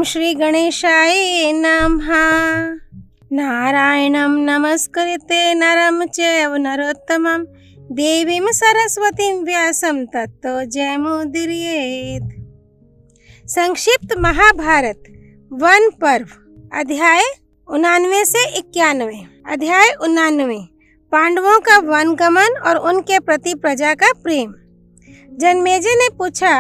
श्री गणेशाय नमः। नारायणं नमस्कृत्य नरं चैव नरोत्तमं देवीं सरस्वतीं व्यासं ततो जयमुदीरयेत्। संक्षिप्त महाभारत वन पर्व अध्याय 99 से 91। अध्याय 99 पांडवों का वनगमन और उनके प्रति प्रजा का प्रेम। जन्मेजय ने पूछा,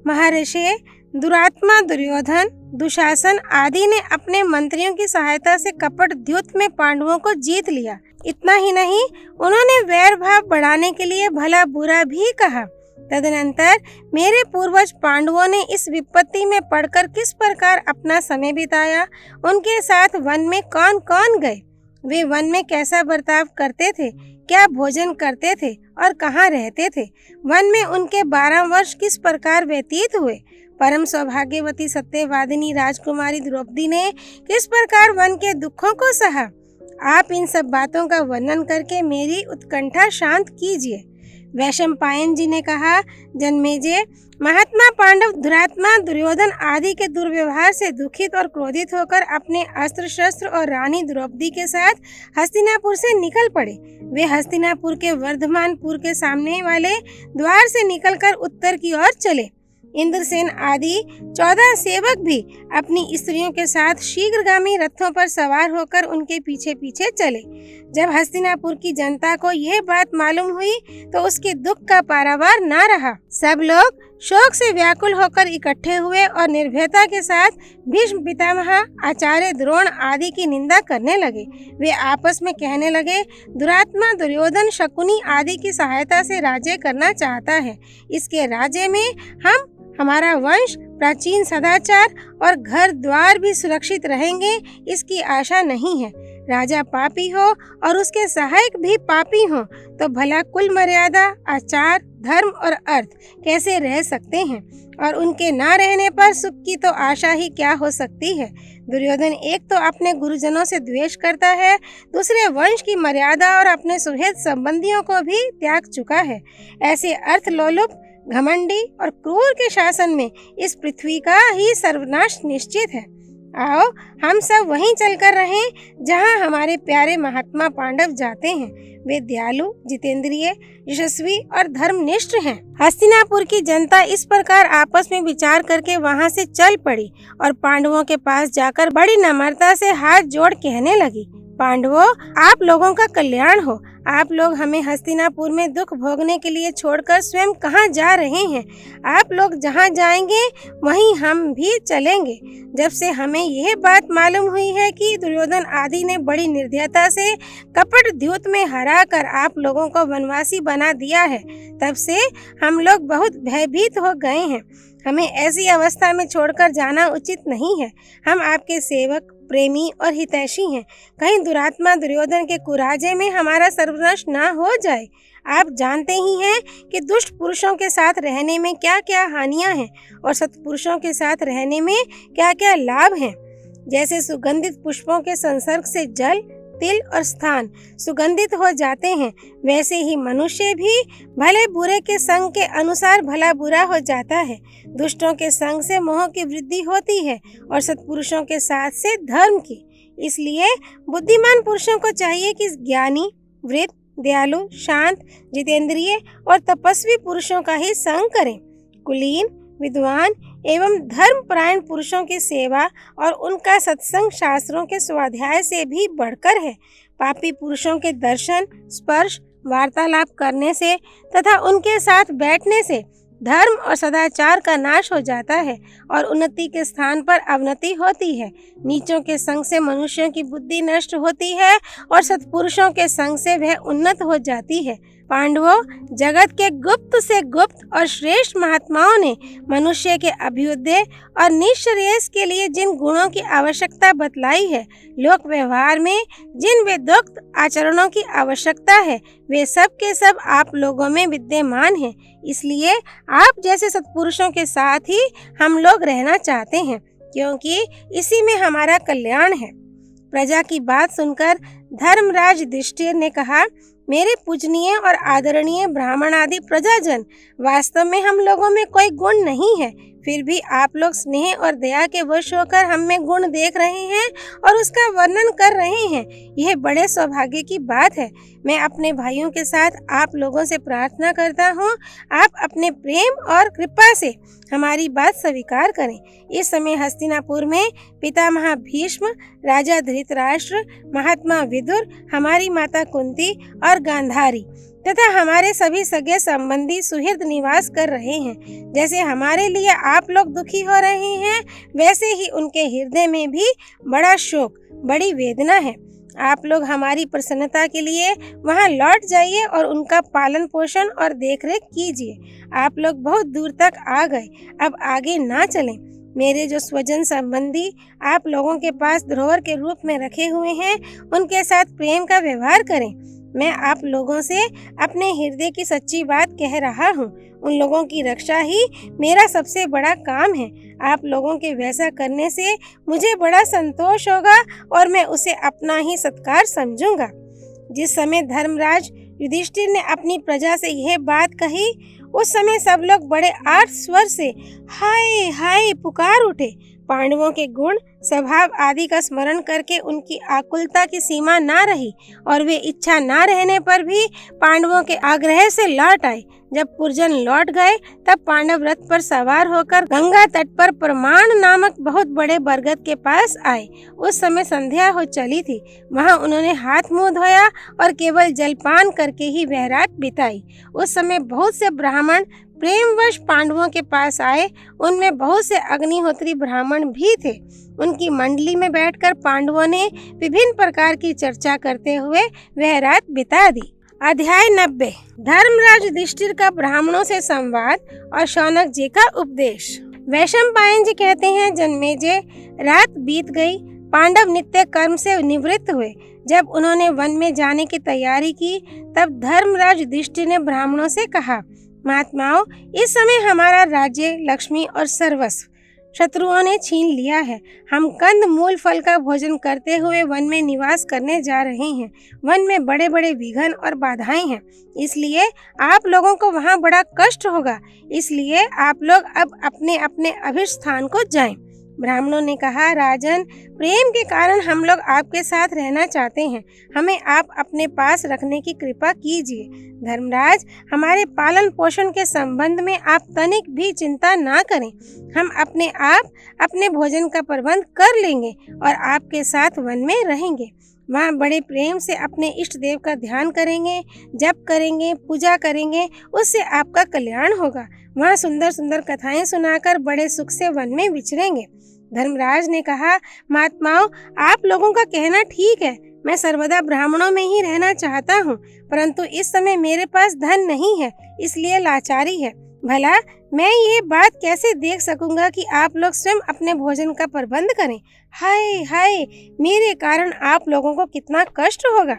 महर्षि, दुरात्मा दुर्योधन, दुशासन आदि ने अपने मंत्रियों की सहायता से कपट द्यूत में पांडवों को जीत लिया। इतना ही नहीं, उन्होंने वैर भाव बढ़ाने के लिए भला बुरा भी कहा। तदनंतर मेरे पूर्वज पांडवों ने इस विपत्ति में पड़कर किस प्रकार अपना समय बिताया, उनके साथ वन में कौन कौन गए, वे वन में कैसा बर्ताव करते थे, क्या भोजन करते थे और कहाँ रहते थे, वन में उनके 12 वर्ष किस प्रकार व्यतीत हुए, परम सौभाग्यवती सत्यवादिनी राजकुमारी द्रौपदी ने किस प्रकार वन के दुखों को सहा। आप इन सब बातों का वर्णन करके मेरी उत्कंठा शांत कीजिए। वैशंपायन जी ने कहा, जन्मेजय, महात्मा पांडव दुरात्मा दुर्योधन आदि के दुर्व्यवहार से दुखित और क्रोधित होकर अपने अस्त्र शस्त्र और रानी द्रौपदी के साथ हस्तिनापुर से निकल पड़े। वे हस्तिनापुर के वर्धमानपुर के सामने वाले द्वार से निकलकर उत्तर की ओर चले। इंद्रसेन आदि 14 सेवक भी अपनी स्त्रियों के साथ शीघ्रगामी रथों पर सवार होकर उनके पीछे पीछे चले। जब हस्तिनापुर की जनता को यह बात मालूम हुई तो उसके दुख का पारावार न रहा। सब लोग शोक से व्याकुल होकर इकट्ठे हुए और निर्भयता के साथ भीष्म पितामह, आचार्य द्रोण आदि की निंदा करने लगे। वे आपस में कहने लगे, दुरात्मा दुर्योधन शकुनी आदि की सहायता से राज्य करना चाहता है। इसके राज्य में हमारा वंश, प्राचीन सदाचार और घर द्वार भी सुरक्षित रहेंगे, इसकी आशा नहीं है। राजा पापी हो और उसके सहायक भी पापी हो तो भला कुल मर्यादा, आचार, धर्म और अर्थ कैसे रह सकते हैं, और उनके ना रहने पर सुख की तो आशा ही क्या हो सकती है। दुर्योधन एक तो अपने गुरुजनों से द्वेष करता है, दूसरे वंश की मर्यादा और अपने सुहृद संबंधियों को भी त्याग चुका है। ऐसे अर्थ लोलुप, घमंडी और क्रूर के शासन में इस पृथ्वी का ही सर्वनाश निश्चित है। आओ हम सब वहीं चलकर रहें जहां हमारे प्यारे महात्मा पांडव जाते हैं। वे दयालु, जितेंद्रिय, यशस्वी और धर्मनिष्ठ हैं। हस्तिनापुर की जनता इस प्रकार आपस में विचार करके वहां से चल पड़ी और पांडवों के पास जाकर बड़ी नम्रता से हाथ जोड़ कहने लगी, पांडवों, आप लोगों का कल्याण हो। आप लोग हमें हस्तिनापुर में दुख भोगने के लिए छोड़कर स्वयं कहाँ जा रहे हैं। आप लोग जहाँ जाएंगे वहीं हम भी चलेंगे। जब से हमें यह बात मालूम हुई है कि दुर्योधन आदि ने बड़ी निर्दयता से कपट द्यूत में हराकर आप लोगों को वनवासी बना दिया है, तब से हम लोग बहुत भयभीत हो गए हैं। हमें ऐसी अवस्था में छोड़कर जाना उचित नहीं है। हम आपके सेवक, प्रेमी और हितैषी हैं। कहीं दुरात्मा दुर्योधन के कुराजे में हमारा सर्वनाश ना हो जाए। आप जानते ही हैं कि दुष्ट पुरुषों के साथ रहने में क्या क्या हानियां हैं और सत्पुरुषों के साथ रहने में क्या क्या लाभ हैं। जैसे सुगंधित पुष्पों के संसर्ग से जल, तिल और स्थान सुगंधित हो जाते हैं, वैसे ही मनुष्य भी भले बुरे के संग के अनुसार भला बुरा हो जाता है। दुष्टों के संग से मोह की वृद्धि होती है और सत्पुरुषों के साथ से धर्म की। इसलिए बुद्धिमान पुरुषों को चाहिए कि ज्ञानी, वृद्ध, दयालु, शांत, जितेंद्रिय और तपस्वी पुरुषों का ही संग करें। कुलीन, विद्वान एवं धर्मपरायण पुरुषों की सेवा और उनका सत्संग शास्त्रों के स्वाध्याय से भी बढ़कर है। पापी पुरुषों के दर्शन, स्पर्श, वार्तालाप करने से तथा उनके साथ बैठने से धर्म और सदाचार का नाश हो जाता है और उन्नति के स्थान पर अवनति होती है। नीचों के संग से मनुष्यों की बुद्धि नष्ट होती है और सत्पुरुषों के संग से वह उन्नत हो जाती है। पांडवों, जगत के गुप्त से गुप्त और श्रेष्ठ महात्माओं ने मनुष्य के अभ्युदय और निःश्रेयस के लिए जिन गुणों की आवश्यकता बतलाई है, लोक व्यवहार में जिन वेदोक्त आचरणों की आवश्यकता है, वे सब के सब आप लोगों में विद्यमान हैं। इसलिए आप जैसे सत्पुरुषों के साथ ही हम लोग रहना चाहते हैं, क्योंकि इसी में हमारा कल्याण है। प्रजा की बात सुनकर धर्मराज युधिष्ठिर ने कहा, मेरे पूजनीय और आदरणीय ब्राह्मण आदि प्रजाजन, वास्तव में हम लोगों में कोई गुण नहीं है, फिर भी आप लोग स्नेह और दया के वश होकर हम में गुण देख रहे हैं और उसका वर्णन कर रहे हैं। यह बड़े सौभाग्य की बात है। मैं अपने भाइयों के साथ आप लोगों से प्रार्थना करता हूँ, आप अपने प्रेम और कृपा से हमारी बात स्वीकार करें। इस समय हस्तिनापुर में पितामह भीष्म, राजा धृतराष्ट्र, महात्मा विदुर, हमारी माता कुंती और गांधारी तथा हमारे सभी सगे संबंधी सुहृद निवास कर रहे हैं। जैसे हमारे लिए आप लोग दुखी हो रहे हैं, वैसे ही उनके हृदय में भी बड़ा शोक, बड़ी वेदना है। आप लोग हमारी प्रसन्नता के लिए वहां लौट जाइए और उनका पालन पोषण और देखरेख कीजिए। आप लोग बहुत दूर तक आ गए, अब आगे ना चलें। मेरे जो स्वजन संबंधी आप लोगों के पास धरोहर के रूप में रखे हुए हैं, उनके साथ प्रेम का व्यवहार करें। मैं आप लोगों से अपने हृदय की सच्ची बात कह रहा हूँ। उन लोगों की रक्षा ही मेरा सबसे बड़ा काम है। आप लोगों के वैसा करने से मुझे बड़ा संतोष होगा और मैं उसे अपना ही सत्कार समझूंगा। जिस समय धर्मराज युधिष्ठिर ने अपनी प्रजा से यह बात कही, उस समय सब लोग बड़े आर्त स्वर से हाय हाय पुकार उठे। पांडवों के गुण, स्वभाव आदि का स्मरण करके उनकी आकुलता की सीमा ना रही और वे इच्छा ना रहने पर भी पांडवों के आग्रह से लौट आए। जब पुरजन लौट गए, तब पांडव रथ पर सवार होकर गंगा तट पर प्रमाण नामक बहुत बड़े बरगद के पास आए। उस समय संध्या हो चली थी। वहां उन्होंने हाथ मुंह धोया और केवल जलपान करके ही वह रात बिताई। उस समय बहुत से ब्राह्मण प्रेमवश पांडवों के पास आए। उनमें बहुत से अग्निहोत्री ब्राह्मण भी थे। उनकी मंडली में बैठकर पांडवों ने विभिन्न प्रकार की चर्चा करते हुए वह रात बिता दी। अध्याय 90। धर्मराज युधिष्ठिर का ब्राह्मणों से संवाद और शौनक जी का उपदेश। वैशंपायन जी कहते हैं, जन्मेजय, रात बीत गई। पांडव नित्य कर्म से निवृत्त हुए। जब उन्होंने वन में जाने की तैयारी की, तब धर्मराज युधिष्ठिर ने ब्राह्मणों से कहा, महात्माओं, इस समय हमारा राज्य, लक्ष्मी और सर्वस्व शत्रुओं ने छीन लिया है। हम कंद मूल फल का भोजन करते हुए वन में निवास करने जा रहे हैं। वन में बड़े बड़े विघ्न और बाधाएं हैं, इसलिए आप लोगों को वहां बड़ा कष्ट होगा। इसलिए आप लोग अब अपने अपने अभिष्ट स्थान को जाएं। ब्राह्मणों ने कहा, राजन, प्रेम के कारण हम लोग आपके साथ रहना चाहते हैं। हमें आप अपने पास रखने की कृपा कीजिए। धर्मराज, हमारे पालन पोषण के संबंध में आप तनिक भी चिंता ना करें। हम अपने आप अपने भोजन का प्रबंध कर लेंगे और आपके साथ वन में रहेंगे। वहाँ बड़े प्रेम से अपने इष्ट देव का ध्यान करेंगे, जप करेंगे, पूजा करेंगे, उससे आपका कल्याण होगा। वहाँ सुंदर सुंदर कथाएं सुनाकर बड़े सुख से वन में विचरेंगे। धर्मराज ने कहा, महात्माओं, आप लोगों का कहना ठीक है। मैं सर्वदा ब्राह्मणों में ही रहना चाहता हूँ, परंतु इस समय मेरे पास धन नहीं है, इसलिए लाचारी है। भला मैं ये बात कैसे देख सकूंगा कि आप लोग स्वयं अपने भोजन का प्रबंध करें। हाय हाय, मेरे कारण आप लोगों को कितना कष्ट होगा।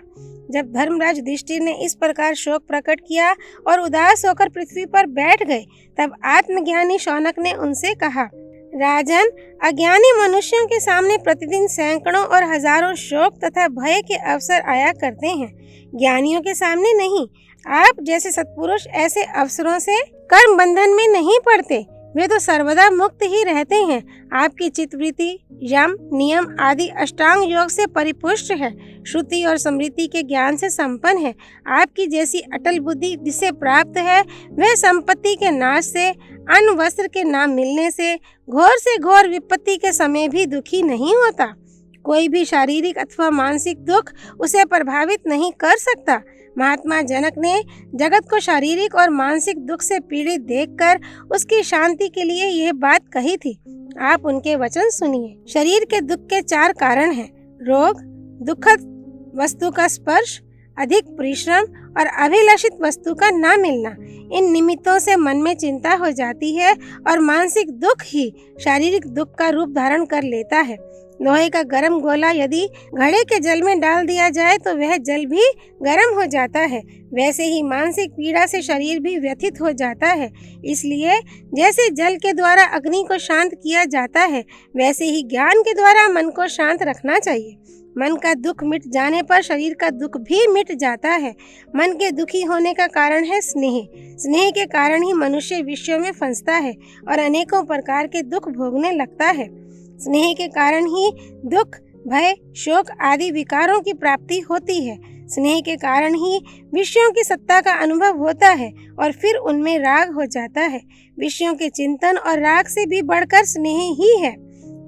जब धर्मराज युधिष्ठिर ने इस प्रकार शोक प्रकट किया और उदास होकर पृथ्वी पर बैठ गए, तब आत्मज्ञानी शौनक ने उनसे कहा, राजन, अज्ञानी मनुष्यों के सामने प्रतिदिन सैकड़ों और हजारों शोक तथा भय के अवसर आया करते हैं, ज्ञानियों के सामने नहीं। आप जैसे सत्पुरुष ऐसे अवसरों से कर्म बंधन में नहीं पड़ते, वे तो सर्वदा मुक्त ही रहते हैं। आपकी चित्तवृत्ति यम, नियम आदि अष्टांग योग से परिपुष्ट है, श्रुति और स्मृति के ज्ञान से संपन्न है। आपकी जैसी अटल बुद्धि जिसे प्राप्त है, वह संपत्ति के नाश से, अन्न वस्त्र के ना मिलने से घोर विपत्ति के समय भी दुखी नहीं होता। कोई भी शारीरिक अथवा मानसिक दुख उसे प्रभावित नहीं कर सकता। महात्मा जनक ने जगत को शारीरिक और मानसिक दुख से पीड़ित देखकर उसकी शांति के लिए यह बात कही थी। आप उनके वचन सुनिए। शरीर के दुख के 4 कारण हैं: रोग, दुखद वस्तु का स्पर्श, अधिक परिश्रम और अभिलाषित वस्तु का ना मिलना। इन निमित्तों से मन में चिंता हो जाती है और मानसिक दुख ही शारीरिक दुख का रूप धारण कर लेता है। लोहे का गर्म गोला यदि घड़े के जल में डाल दिया जाए तो वह जल भी गर्म हो जाता है। वैसे ही मानसिक पीड़ा से शरीर भी व्यथित हो जाता है। इसलिए जैसे जल के द्वारा अग्नि को शांत किया जाता है, वैसे ही ज्ञान के द्वारा मन को शांत रखना चाहिए। मन का दुख मिट जाने पर शरीर का दुख भी मिट जाता है। मन के दुखी होने का कारण है स्नेह। स्नेह के कारण ही मनुष्य विषयों में फंसता है और अनेकों प्रकार के दुख भोगने लगता है। स्नेह के कारण ही दुख, भय, शोक आदि विकारों की प्राप्ति होती है। स्नेह के कारण ही विषयों की सत्ता का अनुभव होता है और फिर उनमें राग हो जाता है। विषयों के चिंतन और राग से भी बढ़कर स्नेह ही है।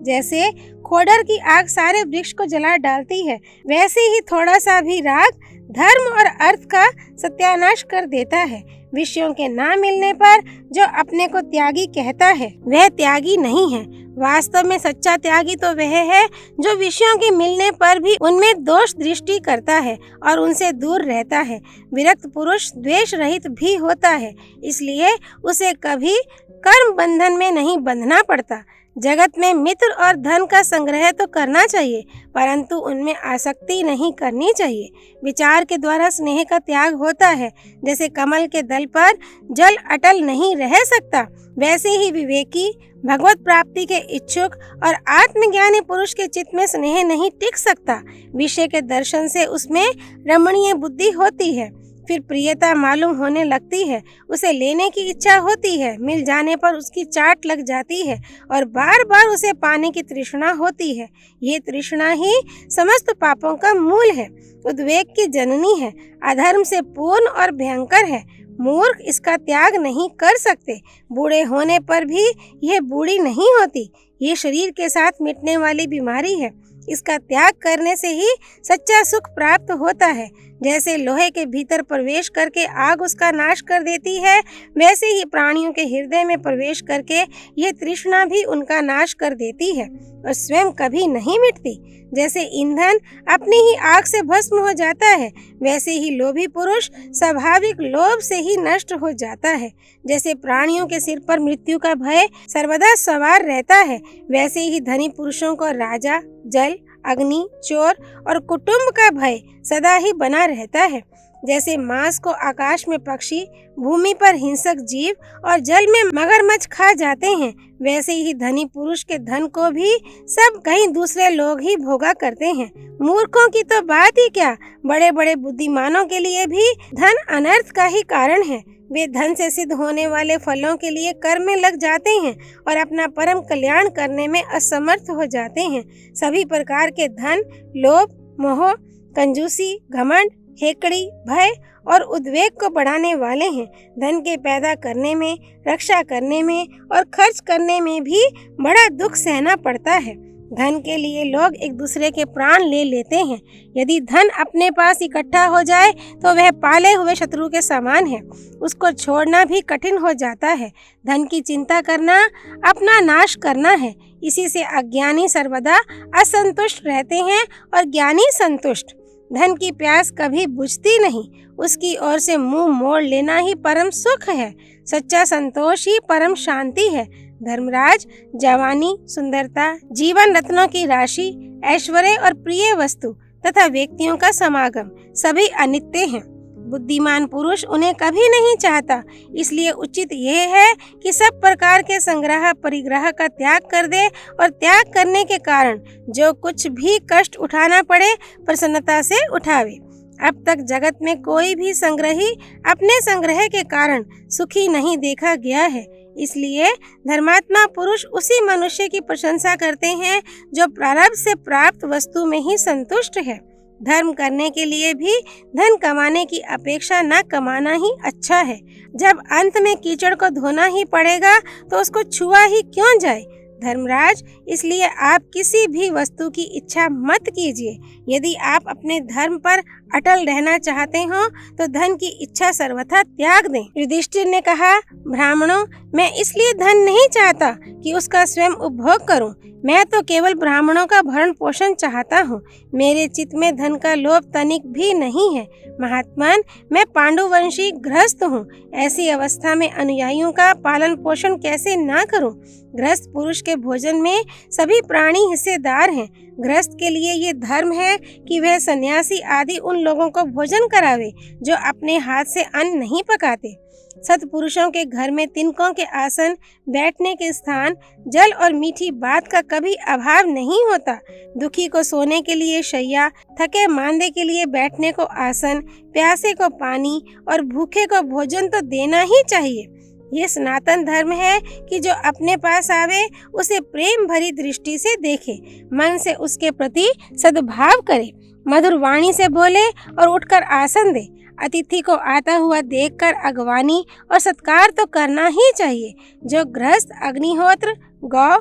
जैसे खोडर की आग सारे वृक्ष को जला डालती है, वैसे ही थोड़ा सा भी राग धर्म और अर्थ का सत्यानाश कर देता है। विषयों के ना मिलने पर जो अपने को त्यागी कहता है वह त्यागी नहीं है। वास्तव में सच्चा त्यागी तो वह है जो विषयों के मिलने पर भी उनमें दोष दृष्टि करता है और उनसे दूर रहता है। विरक्त पुरुष द्वेष रहित भी होता है, इसलिए उसे कभी कर्म बंधन में नहीं बंधना पड़ता। जगत में मित्र और धन का संग्रह तो करना चाहिए, परंतु उनमें आसक्ति नहीं करनी चाहिए। विचार के द्वारा स्नेह का त्याग होता है। जैसे कमल के दल पर जल अटल नहीं रह सकता, वैसे ही विवेकी, भगवत प्राप्ति के इच्छुक और आत्मज्ञानी पुरुष के चित्त में स्नेह नहीं टिक सकता। विषय के दर्शन से उसमें रमणीय बुद्धि होती है, फिर प्रियता मालूम होने लगती है, उसे लेने की इच्छा होती है, मिल जाने पर उसकी चाट लग जाती है और बार बार उसे पाने की तृष्णा होती है। ये तृष्णा ही समस्त पापों का मूल है, उद्वेग की जननी है, अधर्म से पूर्ण और भयंकर है। मूर्ख इसका त्याग नहीं कर सकते। बूढ़े होने पर भी यह बूढ़ी नहीं होती। ये शरीर के साथ मिटने वाली बीमारी है। इसका त्याग करने से ही सच्चा सुख प्राप्त होता है। जैसे लोहे के भीतर प्रवेश करके आग उसका नाश कर देती है, वैसे ही प्राणियों के हृदय में प्रवेश करके यह तृष्णा भी उनका नाश कर देती है और स्वयं कभी नहीं मिटती। जैसे ईंधन अपनी ही आग से भस्म हो जाता है, वैसे ही लोभी पुरुष स्वाभाविक लोभ से ही नष्ट हो जाता है। जैसे प्राणियों के सिर पर मृत्यु का भय सर्वदा सवार रहता है, वैसे ही धनी पुरुषों को राजा, जल, अग्नि, चोर और कुटुंब का भय सदा ही बना रहता है। जैसे मांस को आकाश में पक्षी, भूमि पर हिंसक जीव और जल में मगरमच्छ खा जाते हैं, वैसे ही धनी पुरुष के धन को भी सब कहीं दूसरे लोग ही भोगा करते हैं। मूर्खों की तो बात ही क्या, बड़े बड़े बुद्धिमानों के लिए भी धन अनर्थ का ही कारण है। वे धन से सिद्ध होने वाले फलों के लिए कर्म में लग जाते हैं और अपना परम कल्याण करने में असमर्थ हो जाते हैं। सभी प्रकार के धन, लोभ, मोह, कंजूसी, घमंड, हेकड़ी, भय और उद्वेग को बढ़ाने वाले हैं। धन के पैदा करने में, रक्षा करने में और खर्च करने में भी बड़ा दुख सहना पड़ता है। धन के लिए लोग एक दूसरे के प्राण ले लेते हैं। यदि धन अपने पास इकट्ठा हो जाए तो वह पाले हुए शत्रु के समान है, उसको छोड़ना भी कठिन हो जाता है। धन की चिंता करना अपना नाश करना है। इसी से अज्ञानी सर्वदा असंतुष्ट रहते हैं और ज्ञानी संतुष्ट। धन की प्यास कभी बुझती नहीं, उसकी ओर से मुंह मोड़ लेना ही परम सुख है। सच्चा संतोष ही परम शांति है। धर्मराज, जवानी, सुंदरता, जीवन रत्नों की राशि, ऐश्वर्य और प्रिय वस्तु तथा व्यक्तियों का समागम सभी अनित्य हैं। बुद्धिमान पुरुष उन्हें कभी नहीं चाहता। इसलिए उचित यह है कि सब प्रकार के संग्रह परिग्रह का त्याग कर दे और त्याग करने के कारण जो कुछ भी कष्ट उठाना पड़े प्रसन्नता से उठावे। अब तक जगत में कोई भी संग्रही अपने संग्रह के कारण सुखी नहीं देखा गया है। इसलिए धर्मात्मा पुरुष उसी मनुष्य की प्रशंसा करते हैं जो प्रारब्ध से प्राप्त वस्तु में ही संतुष्ट है। धर्म करने के लिए भी धन कमाने की अपेक्षा न कमाना ही अच्छा है। जब अंत में कीचड़ को धोना ही पड़ेगा तो उसको छुआ ही क्यों जाए। धर्मराज, इसलिए आप किसी भी वस्तु की इच्छा मत कीजिए। यदि आप अपने धर्म पर अटल रहना चाहते हो तो धन की इच्छा सर्वथा त्याग दें। युधिष्ठिर ने कहा, ब्राह्मणों, मैं इसलिए धन नहीं चाहता कि उसका स्वयं उपभोग करूं। मैं तो केवल ब्राह्मणों का भरण पोषण चाहता हूँ। मेरे चित्त में धन का लोभ तनिक भी नहीं है। महात्मन, मैं पांडुवंशी गृहस्थ हूँ। ऐसी अवस्था में अनुयायियों का पालन पोषण कैसे ना करूँ। गृहस्थ पुरुष के भोजन में सभी प्राणी हिस्सेदार हैं। गृहस्थ के लिए ये धर्म है कि वह सन्यासी आदि उन लोगों को भोजन करावे जो अपने हाथ से अन्न नहीं पकाते। सत्पुरुषों के घर में तिनकों के आसन, बैठने के स्थान, जल और मीठी बात का कभी अभाव नहीं होता। दुखी को सोने के लिए शैया, थके मांदे के लिए बैठने को आसन, प्यासे को पानी और भूखे को भोजन तो देना ही चाहिए। ये सनातन धर्म है कि जो अपने पास आवे उसे प्रेम भरी दृष्टि से देखे, मन से उसके प्रति सद्भाव करे, मधुर वाणी से बोले और उठकर आसन दे। अतिथि को आता हुआ देखकर अगवानी और सत्कार तो करना ही चाहिए। जो गृहस्थ अग्निहोत्र, गौ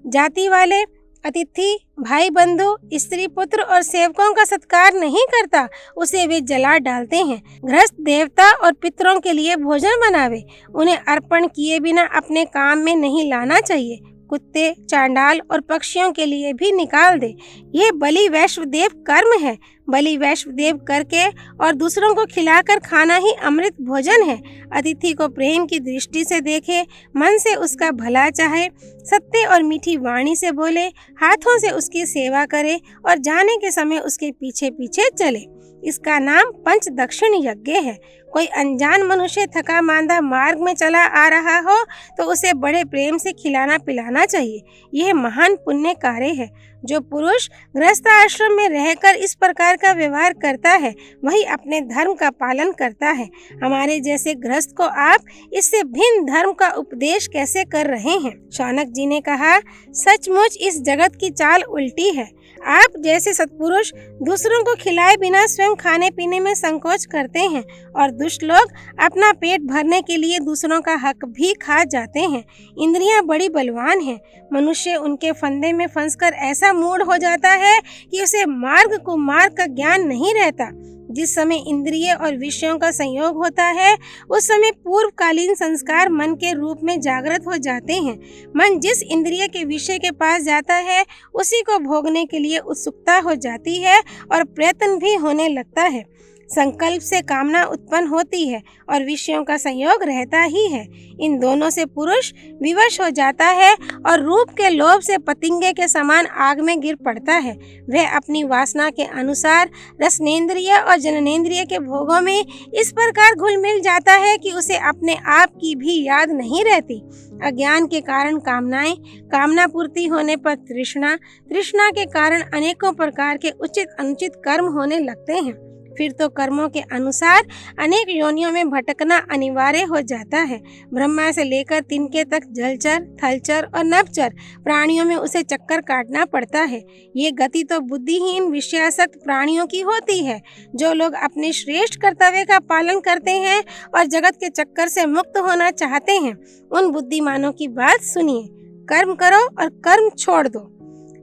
जाति वाले अतिथि, भाई बंधु, स्त्री पुत्र और सेवकों का सत्कार नहीं करता, उसे वे जला डालते हैं। गृहस्थ देवता और पितरों के लिए भोजन बनावे, उन्हें अर्पण किए बिना अपने काम में नहीं लाना चाहिए। कुत्ते, चांडाल और पक्षियों के लिए भी निकाल दे। यह बलि वैश्वदेव कर्म है। बलि वैश्वदेव करके और दूसरों को खिलाकर खाना ही अमृत भोजन है। अतिथि को प्रेम की दृष्टि से देखे, मन से उसका भला चाहे, सत्य और मीठी वाणी से बोले, हाथों से उसकी सेवा करे और जाने के समय उसके पीछे पीछे चले। इसका नाम पंच दक्षिण यज्ञ है। कोई अनजान मनुष्य थका मांदा मार्ग में चला आ रहा हो तो उसे बड़े प्रेम से खिलाना पिलाना चाहिए। यह महान पुण्य कार्य है। जो पुरुष गृहस्थ आश्रम में रहकर इस प्रकार का व्यवहार करता है वही अपने धर्म का पालन करता है। हमारे जैसे गृहस्थ को आप इससे भिन्न धर्म का उपदेश कैसे कर रहे हैं? शौनक जी ने कहा, सचमुच इस जगत की चाल उल्टी है। आप जैसे सत्पुरुष दूसरों को खिलाए बिना स्वयं खाने पीने में संकोच करते हैं और दुष्ट लोग अपना पेट भरने के लिए दूसरों का हक भी खा जाते हैं। इंद्रियां बड़ी बलवान हैं। मनुष्य उनके फंदे में फंसकर ऐसा मूढ़ हो जाता है कि उसे मार्ग कुमार्ग का ज्ञान नहीं रहता। जिस समय इंद्रिय और विषयों का संयोग होता है उस समय पूर्वकालीन संस्कार मन के रूप में जागृत हो जाते हैं। मन जिस इंद्रिय के विषय के पास जाता है उसी को भोगने के लिए उत्सुकता हो जाती है और प्रयत्न भी होने लगता है। संकल्प से कामना उत्पन्न होती है और विषयों का संयोग रहता ही है। इन दोनों से पुरुष विवश हो जाता है और रूप के लोभ से पतंगे के समान आग में गिर पड़ता है। वह अपनी वासना के अनुसार रसनेंद्रिय और जननेंद्रिय के भोगों में इस प्रकार घुल मिल जाता है कि उसे अपने आप की भी याद नहीं रहती। अज्ञान के कारण कामनाएं, कामना पूर्ति होने पर तृष्णा, तृष्णा के कारण अनेकों प्रकार के उचित अनुचित कर्म होने लगते हैं। फिर तो कर्मों के अनुसार अनेक योनियों में भटकना अनिवार्य हो जाता है। ब्रह्मा से लेकर तिनके तक जलचर, थलचर और नभचर प्राणियों में उसे चक्कर काटना पड़ता है। ये गति तो बुद्धिहीन विषयासक्त प्राणियों की होती है। जो लोग अपने श्रेष्ठ कर्तव्य का पालन करते हैं और जगत के चक्कर से मुक्त होना चाहते हैं उन बुद्धिमानों की बात सुनिए। कर्म करो और कर्म छोड़ दो,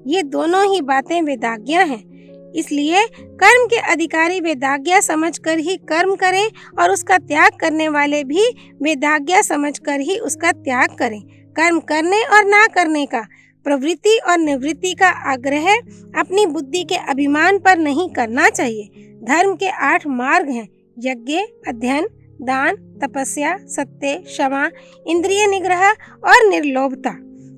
ये दोनों ही बातें वेदाज्ञा हैं। इसलिए कर्म के अधिकारी वेदाज्ञा समझकर ही कर्म करें और उसका त्याग करने वाले भी वेदाज्ञा समझकर ही उसका त्याग करें। कर्म करने और ना करने का, प्रवृत्ति और निवृत्ति का आग्रह अपनी बुद्धि के अभिमान पर नहीं करना चाहिए। धर्म के 8 मार्ग हैं: यज्ञ, अध्ययन, दान, तपस्या, सत्य, क्षमा, इंद्रिय निग्रह और निर्लोभता।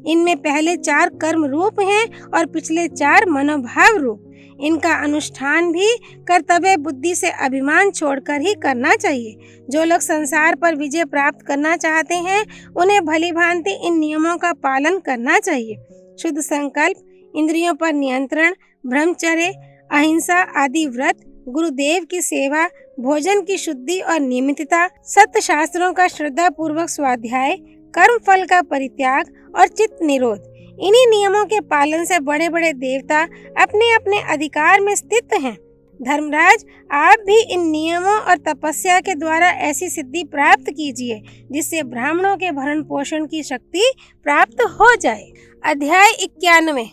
इनमें पहले 4 कर्म रूप हैं और पिछले 4 मनोभाव रूप। इनका अनुष्ठान भी कर्तव्य बुद्धि से अभिमान छोड़कर ही करना चाहिए। जो लोग संसार पर विजय प्राप्त करना चाहते हैं उन्हें भली भांति इन नियमों का पालन करना चाहिए। शुद्ध संकल्प, इंद्रियों पर नियंत्रण, ब्रह्मचर्य, अहिंसा आदि व्रत, गुरुदेव की सेवा, भोजन की शुद्धि और नियमितता, सत्य शास्त्रों का श्रद्धा पूर्वक स्वाध्याय, कर्म फल का परित्याग और चित्त निरोध। इन्हीं नियमों के पालन से बड़े बड़े देवता अपने अपने अधिकार में स्थित हैं। धर्मराज, आप भी इन नियमों और तपस्या के द्वारा ऐसी सिद्धि प्राप्त कीजिए जिससे ब्राह्मणों के भरण पोषण की शक्ति प्राप्त हो जाए। अध्याय 91।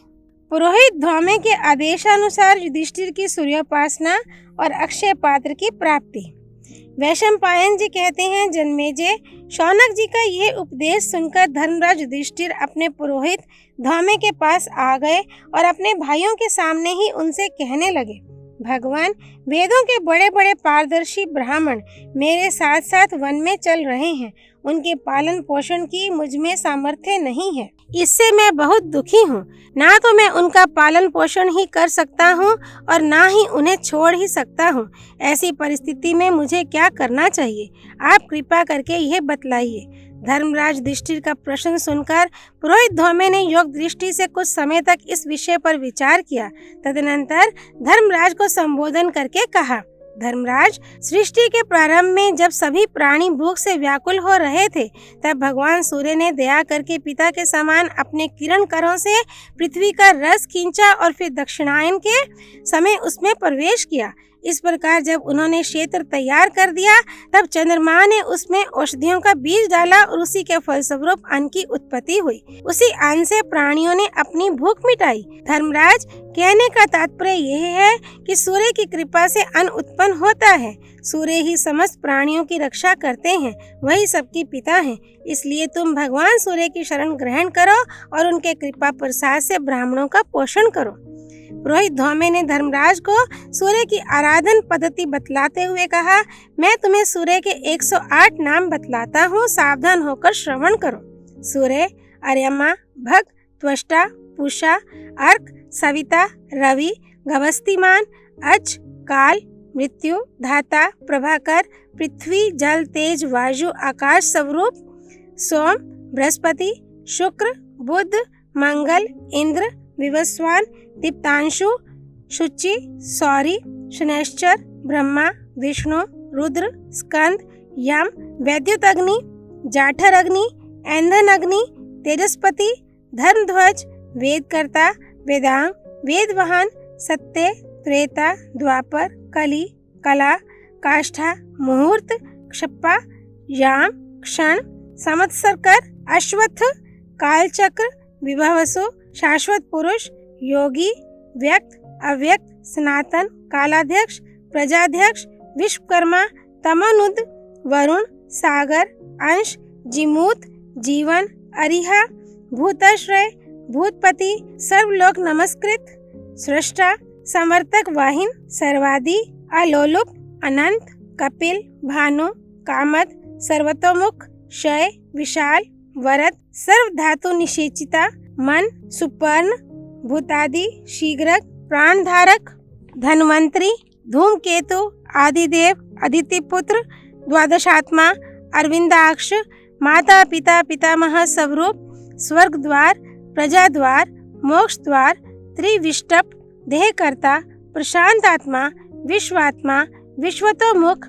पुरोहित धौम्य के आदेशानुसार युधिष्ठिर की सूर्योपासना और अक्षय पात्र की प्राप्ति। वैशंपायन जी कहते हैं, जन्मेजय, शौनक जी का यह उपदेश सुनकर धर्मराज युधिष्ठिर अपने पुरोहित धौम्य के पास आ गए और अपने भाइयों के सामने ही उनसे कहने लगे, भगवान, वेदों के बड़े बड़े पारदर्शी ब्राह्मण मेरे साथ साथ वन में चल रहे हैं। उनके पालन पोषण की मुझ में सामर्थ्य नहीं है। इससे मैं बहुत दुखी हूँ। ना तो मैं उनका पालन पोषण ही कर सकता हूँ और ना ही उन्हें छोड़ ही सकता हूँ। ऐसी परिस्थिति में मुझे क्या करना चाहिए? आप कृपा करके यह बतलाइए। धर्मराज युधिष्ठिर का प्रश्न सुनकर पुरोहित धौम्य ने योग दृष्टि से कुछ समय तक इस विषय पर विचार किया। तदनंतर धर्मराज को संबोधन करके कहा, धर्मराज, सृष्टि के प्रारंभ में जब सभी प्राणी भूख से व्याकुल हो रहे थे, तब भगवान सूर्य ने दया करके पिता के समान अपने किरण करों से पृथ्वी का रस खींचा और फिर दक्षिणायन के समय उसमें प्रवेश किया। इस प्रकार जब उन्होंने क्षेत्र तैयार कर दिया, तब चंद्रमा ने उसमें औषधियों का बीज डाला और उसी के फलस्वरूप अन्न की उत्पत्ति हुई। उसी अन्न से प्राणियों ने अपनी भूख मिटाई। धर्मराज, कहने का तात्पर्य यह है कि सूर्य की कृपा से अन्न उत्पन्न होता है। सूर्य ही समस्त प्राणियों की रक्षा करते हैं, वही सबके पिता हैं। इसलिए तुम भगवान सूर्य की शरण ग्रहण करो और उनके कृपा प्रसाद से ब्राह्मणों का पोषण करो। पुरोहित धौम्य ने धर्मराज को सूर्य की आराधन पद्धति बतलाते हुए कहा, मैं तुम्हें सूर्य के 108 नाम बतलाता हूँ, सावधान होकर श्रवण करो। सूर्य, अर्यमा, भग, त्वष्टा, पूषा, अर्क, सविता, रवि, गवस्तिमान, अच, काल, मृत्यु, धाता, प्रभाकर, पृथ्वी, जल, तेज, वायु, आकाश स्वरूप, सोम, बृहस्पति, शुक्र, बुध, मंगल, इंद्र, विवस्वान, दीप्तांशु, शुचि, सौरी, शनैश्चर, ब्रह्मा, विष्णु, रुद्र, स्कंद, यम, वैद्युत अग्नि, जाठर अग्नि, ऐंधन अग्नि, तेजस्पति, धर्मध्वज, वेदकर्ता, वेदांग, वेदवाहन, सत्य, त्रेता, द्वापर, कली, कला, काष्ठा, मुहूर्त, क्षप्पा, याम, क्षण, संवत्सरकर, अश्वत्थ, कालचक्र, विभवसु, शाश्वत पुरुष, योगी, व्यक्त, अव्यक्त, सनातन, कालाध्यक्ष, प्रजाध्यक्ष, विश्वकर्मा, तमनुद, वरुण, सागर, अंश, जिमूत, जीवन, अरिहा, भूताश्रय, भूतपति, सर्वलोक नमस्कृत, सृष्टा, संवर्तक वाहिन, सर्वादि, अलोलुप, अनंत, कपिल, भानु, कामद, सर्वतोमुख, क्षय, विशाल, वरद, सर्व धातु निषेचिता, मन, सुपर्ण, भूतादि, शीघ्रक, प्राणधारक, धन्वंतरी, धूमकेतु, आदिदेव, अदितिपुत्र, द्वादशात्मा, अरविंदाक्ष, माता पिता पितामह स्वरूप, स्वर्ग द्वार, प्रजा द्वार, मोक्ष द्वार, त्रिविष्टप, देहकर्ता, प्रशांतात्मा, विश्वात्मा, विश्वतोमुख,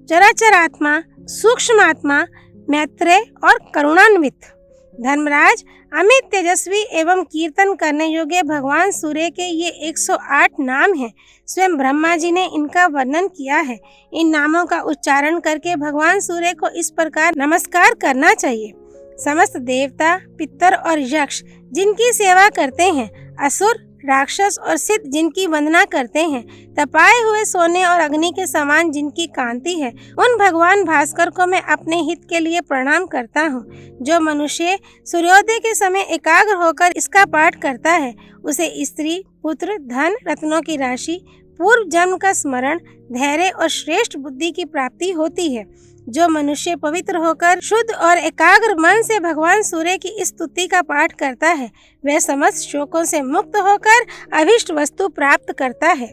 चराचरात्मा, सूक्ष्मात्मा, मैत्रेय और करुणान्वित। धर्मराज, अमित तेजस्वी एवं कीर्तन करने योग्य भगवान सूर्य के ये 108 नाम हैं। स्वयं ब्रह्मा जी ने इनका वर्णन किया है। इन नामों का उच्चारण करके भगवान सूर्य को इस प्रकार नमस्कार करना चाहिए। समस्त देवता, पितर और यक्ष जिनकी सेवा करते हैं, असुर, राक्षस और सिद्ध जिनकी वंदना करते हैं, तपाए हुए सोने और अग्नि के समान जिनकी कांति है, उन भगवान भास्कर को मैं अपने हित के लिए प्रणाम करता हूँ। जो मनुष्य सूर्योदय के समय एकाग्र होकर इसका पाठ करता है, उसे स्त्री, पुत्र, धन, रत्नों की राशि, पूर्व जन्म का स्मरण, धैर्य और श्रेष्ठ बुद्धि की प्राप्ति होती है। जो मनुष्य पवित्र होकर शुद्ध और एकाग्र मन से भगवान सूर्य की इस स्तुति का पाठ करता है, वह समस्त शोकों से मुक्त होकर अभिष्ट वस्तु प्राप्त करता है।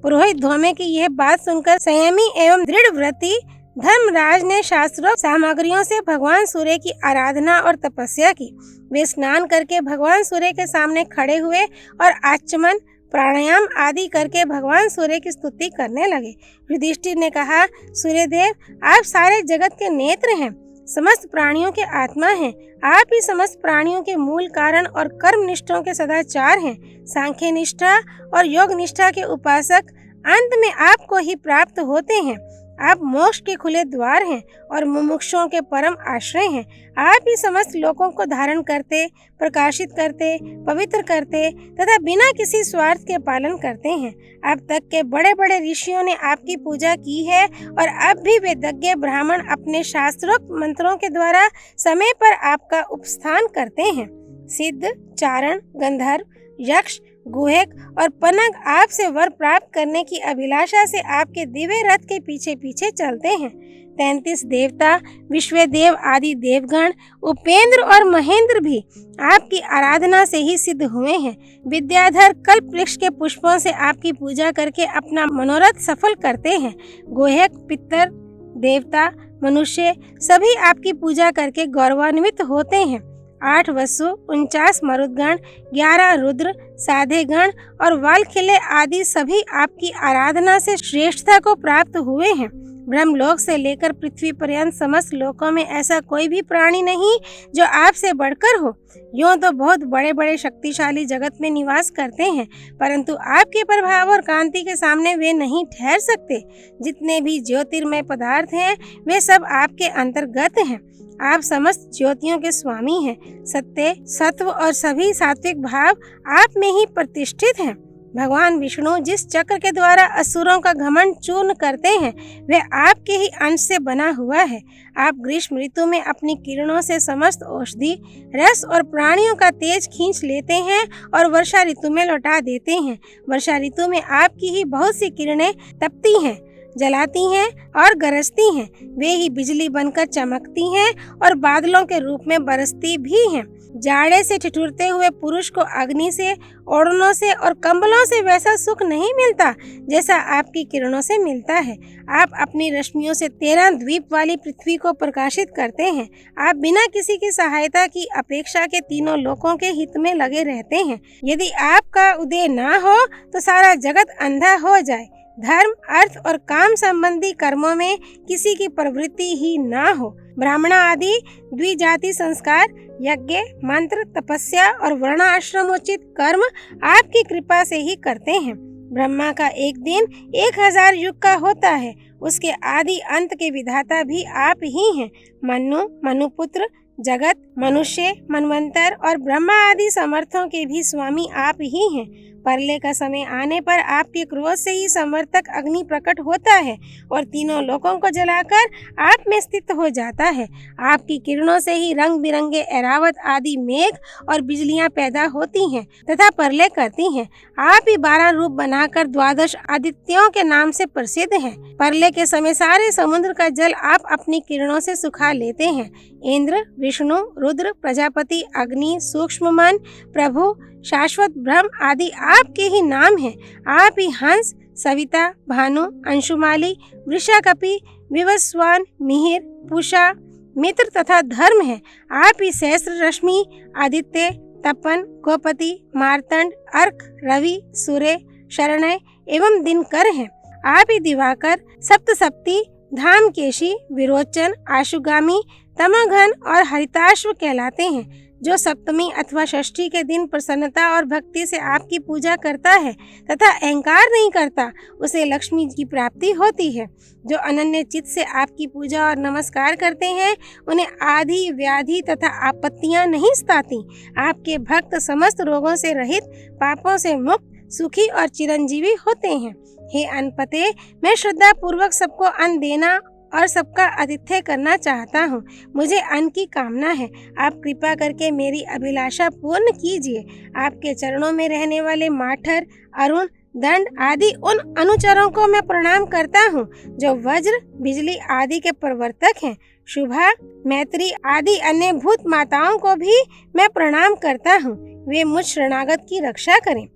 पुरोहित धौम्य की यह बात सुनकर संयमी एवं दृढ़ व्रती धर्मराज ने शास्त्रोक्त सामग्रियों से भगवान सूर्य की आराधना और तपस्या की। वे स्नान करके भगवान सूर्य के सामने खड़े हुए और आचमन, प्राणायाम आदि करके भगवान सूर्य की स्तुति करने लगे। युधिष्ठिर ने कहा, सूर्यदेव, आप सारे जगत के नेत्र हैं, समस्त प्राणियों के आत्मा हैं। आप ही समस्त प्राणियों के मूल कारण और कर्म निष्ठों के सदाचार हैं। सांख्य निष्ठा और योग निष्ठा के उपासक अंत में आपको ही प्राप्त होते हैं। आप मोक्ष के खुले द्वार हैं और मुमुक्षुओं के परम आश्रय हैं। आप ही समस्त लोकों को धारण करते, प्रकाशित करते, पवित्र करते तथा बिना किसी स्वार्थ के पालन करते हैं। अब तक के बड़े बड़े ऋषियों ने आपकी पूजा की है और अब भी वेदज्ञ ब्राह्मण अपने शास्त्रोक्त मंत्रों के द्वारा समय पर आपका उपस्थान करते हैं। सिद्ध, चारण, गंधर्व, यक्ष, गुहेक और पनग आपसे वर प्राप्त करने की अभिलाषा से आपके दिव्य रथ के पीछे पीछे चलते हैं। 33 देवता, विश्वदेव आदि देवगण, उपेंद्र और महेंद्र भी आपकी आराधना से ही सिद्ध हुए हैं। विद्याधर कल्प वृक्ष के पुष्पों से आपकी पूजा करके अपना मनोरथ सफल करते हैं। गुहेक, पितर, देवता, मनुष्य सभी आपकी पूजा करके गौरवान्वित होते हैं। 8 वसु, 49 मरुदगण, 11 रुद्र, साधे गण और वालखिले आदि सभी आपकी आराधना से श्रेष्ठता को प्राप्त हुए हैं। ब्रह्मलोक से लेकर पृथ्वी पर्यंत समस्त लोकों में ऐसा कोई भी प्राणी नहीं जो आपसे बढ़कर हो। यूं तो बहुत बड़े बड़े शक्तिशाली जगत में निवास करते हैं, परंतु आपके प्रभाव और कांति के सामने वे नहीं ठहर सकते। जितने भी ज्योतिर्मय पदार्थ हैं वे सब आपके अंतर्गत हैं। आप समस्त ज्योतियों के स्वामी हैं। सत्य, सत्व और सभी सात्विक भाव आप में ही प्रतिष्ठित हैं। भगवान विष्णु जिस चक्र के द्वारा असुरों का घमंड चूर्ण करते हैं वह आपके ही अंश से बना हुआ है। आप ग्रीष्म ऋतु में अपनी किरणों से समस्त औषधि, रस और प्राणियों का तेज खींच लेते हैं और वर्षा ऋतु में लौटा देते हैं। वर्षा ऋतु में आपकी ही बहुत सी किरणें तपती हैं, जलाती हैं और गरजती हैं। वे ही बिजली बनकर चमकती हैं और बादलों के रूप में बरसती भी हैं। जाड़े से ठिठुरते हुए पुरुष को अग्नि से, ओढ़नों से और कंबलों से वैसा सुख नहीं मिलता जैसा आपकी किरणों से मिलता है। आप अपनी रश्मियों से 13 द्वीप वाली पृथ्वी को प्रकाशित करते हैं। आप बिना किसी की सहायता की अपेक्षा के तीनों लोकों के हित में लगे रहते हैं। यदि आपका उदय ना हो तो सारा जगत अंधा हो जाए। धर्म, अर्थ और काम संबंधी कर्मों में किसी की प्रवृत्ति ही ना हो। ब्राह्मण आदि द्विजाति संस्कार, यज्ञ, मंत्र, तपस्या और वर्णाश्रमोचित कर्म आपकी कृपा से ही करते हैं। ब्रह्मा का एक दिन 1000 युग का होता है। उसके आदि अंत के विधाता भी आप ही हैं। मनु, मनुपुत्र, जगत, मनुष्य, मनवंतर और ब्रह्मा आदि समर्थों के भी स्वामी आप ही हैं। प्रलय का समय आने पर आपके क्रोध से ही समर्थक अग्नि प्रकट होता है और तीनों लोकों को जलाकर आप में स्थित हो जाता है। आपकी किरणों से ही रंग बिरंगे ऐरावत आदि मेघ और बिजलियां पैदा होती हैं तथा प्रलय करती हैं। आप ही 12 रूप बनाकर 12 आदित्यों के नाम से प्रसिद्ध हैं। प्रलय के समय सारे समुद्र का जल आप अपनी किरणों से सुखा लेते हैं। इंद्र, विष्णु, रुद्र, प्रजापति, अग्नि, सूक्ष्म मन, प्रभु, शाश्वत ब्रह्म आदि आपके ही नाम हैं। आप ही हंस, सविता, भानु, अंशुमाली, वृषाकपि, विवस्वान, मिहिर, पूषा, मित्र तथा धर्म हैं। आप ही सहस्र रश्मि, आदित्य, तपन, गोपति, मार्तंड, अर्क, रवि, सूर्य, शरणय एवं दिनकर हैं। आप ही दिवाकर, सप्तसप्ती, धामकेशी, विरोचन, आशुगामी, तमोघन और हरिताश्व कहलाते हैं। जो सप्तमी अथवा षष्ठी के दिन प्रसन्नता और भक्ति से आपकी पूजा करता है तथा अहंकार नहीं करता, उसे लक्ष्मी की प्राप्ति होती है। जो अनन्य चित्त से आपकी पूजा और नमस्कार करते हैं उन्हें आदि, व्याधि तथा आपत्तियां नहीं सताती। आपके भक्त समस्त रोगों से रहित, पापों से मुक्त, सुखी और चिरंजीवी होते हैं। हे अनपते, मैं श्रद्धा पूर्वक सबको अन्न देना और सबका आतिथ्य करना चाहता हूँ। मुझे अन्न की कामना है। आप कृपा करके मेरी अभिलाषा पूर्ण कीजिए। आपके चरणों में रहने वाले माठर, अरुण, दंड आदि उन अनुचरों को मैं प्रणाम करता हूँ जो वज्र, बिजली आदि के प्रवर्तक हैं। शुभा, मैत्री आदि अन्य भूत माताओं को भी मैं प्रणाम करता हूँ। वे मुझ शरणागत की रक्षा करें।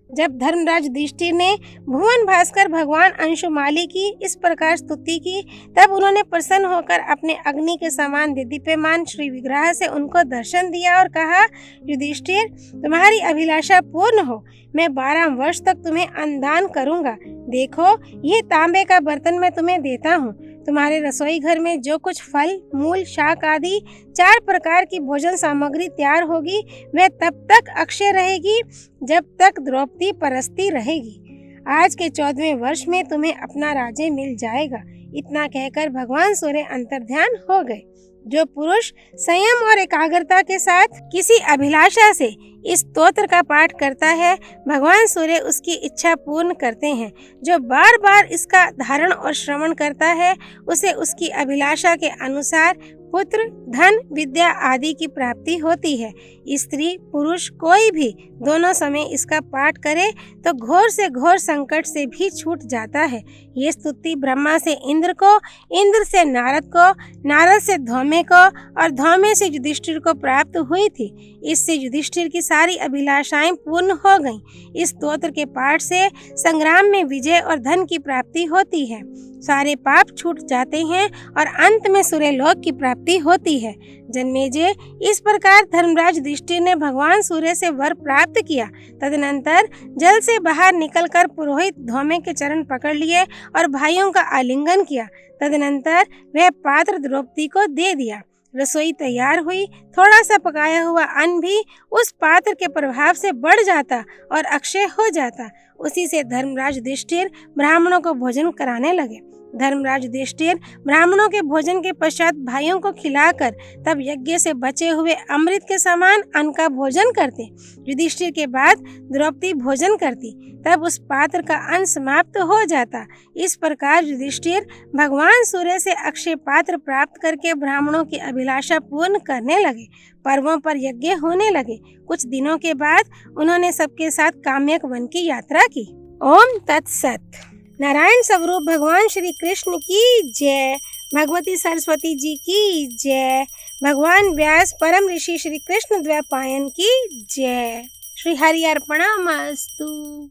जब धर्मराज युधिष्ठिर ने भुवन भास्कर भगवान अंशुमाली की इस प्रकार स्तुति की, तब उन्होंने प्रसन्न होकर अपने अग्नि के समान दीप्यमान श्री विग्रह से उनको दर्शन दिया और कहा, युधिष्ठिर, तुम्हारी अभिलाषा पूर्ण हो। मैं 12 वर्ष तक तुम्हें अन्नदान करूंगा। देखो, ये तांबे का बर्तन मैं तुम्हें देता हूँ। तुम्हारे रसोई घर में जो कुछ फल, मूल, शाक आदि 4 प्रकार की भोजन सामग्री तैयार होगी वह तब तक अक्षय रहेगी जब तक द्रौपदी परस्ती रहेगी। आज के 14वें वर्ष में तुम्हें अपना राज्य मिल जाएगा। इतना कहकर भगवान सूर्य अंतर्ध्यान हो गए। जो पुरुष संयम और एकाग्रता के साथ किसी अभिलाषा से इस स्तोत्र का पाठ करता है, भगवान सूर्य उसकी इच्छा पूर्ण करते हैं। जो बार बार इसका धारण और श्रवण करता है, उसे उसकी अभिलाषा के अनुसार पुत्र, धन, विद्या आदि की प्राप्ति होती है। स्त्री पुरुष कोई भी दोनों समय इसका पाठ करे तो घोर से घोर संकट से भी छूट जाता है। ये स्तुति ब्रह्मा से इंद्र को, इंद्र से नारद को, नारद से धौम्य को और धौम्य से युधिष्ठिर को प्राप्त हुई थी। इससे युधिष्ठिर की सारी अभिलाषाएं पूर्ण हो गईं। इस स्तोत्र के पाठ से संग्राम में विजय और धन की प्राप्ति होती है, सारे पाप छूट जाते हैं और अंत में सूर्यलोक की प्राप्ति होती है। जन्मेजय, इस प्रकार धर्मराज युधिष्ठिर ने भगवान सूर्य से वर प्राप्त किया। तदनंतर जल से बाहर निकलकर पुरोहित धौम्य के चरण पकड़ लिए और भाइयों का आलिंगन किया। तदनंतर वह पात्र द्रौपदी को दे दिया। रसोई तैयार हुई। थोड़ा सा पकाया हुआ अन्न भी उस पात्र के प्रभाव से बढ़ जाता और अक्षय हो जाता। उसी से धर्मराज युधिष्ठिर ब्राह्मणों को भोजन कराने लगे। धर्मराज युधिष्ठिर ब्राह्मणों के भोजन के पश्चात भाइयों को खिलाकर तब यज्ञ से बचे हुए अमृत के समान अन्न का भोजन करते। युधिष्ठिर के बाद द्रौपदी भोजन करती, तब उस पात्र का अन्न समाप्त हो जाता। इस प्रकार युधिष्ठिर भगवान सूर्य से अक्षय पात्र प्राप्त करके ब्राह्मणों की अभिलाषा पूर्ण करने लगे। पर्वों पर यज्ञ होने लगे। कुछ दिनों के बाद उन्होंने सबके साथ काम्यक वन की यात्रा की। ओम तत्सत। नारायण स्वरूप भगवान श्री कृष्ण की जय। भगवती सरस्वती जी की जय। भगवान व्यास परम ऋषि श्री कृष्ण द्वैपायन की जय। श्री हरि अर्पणमस्तु।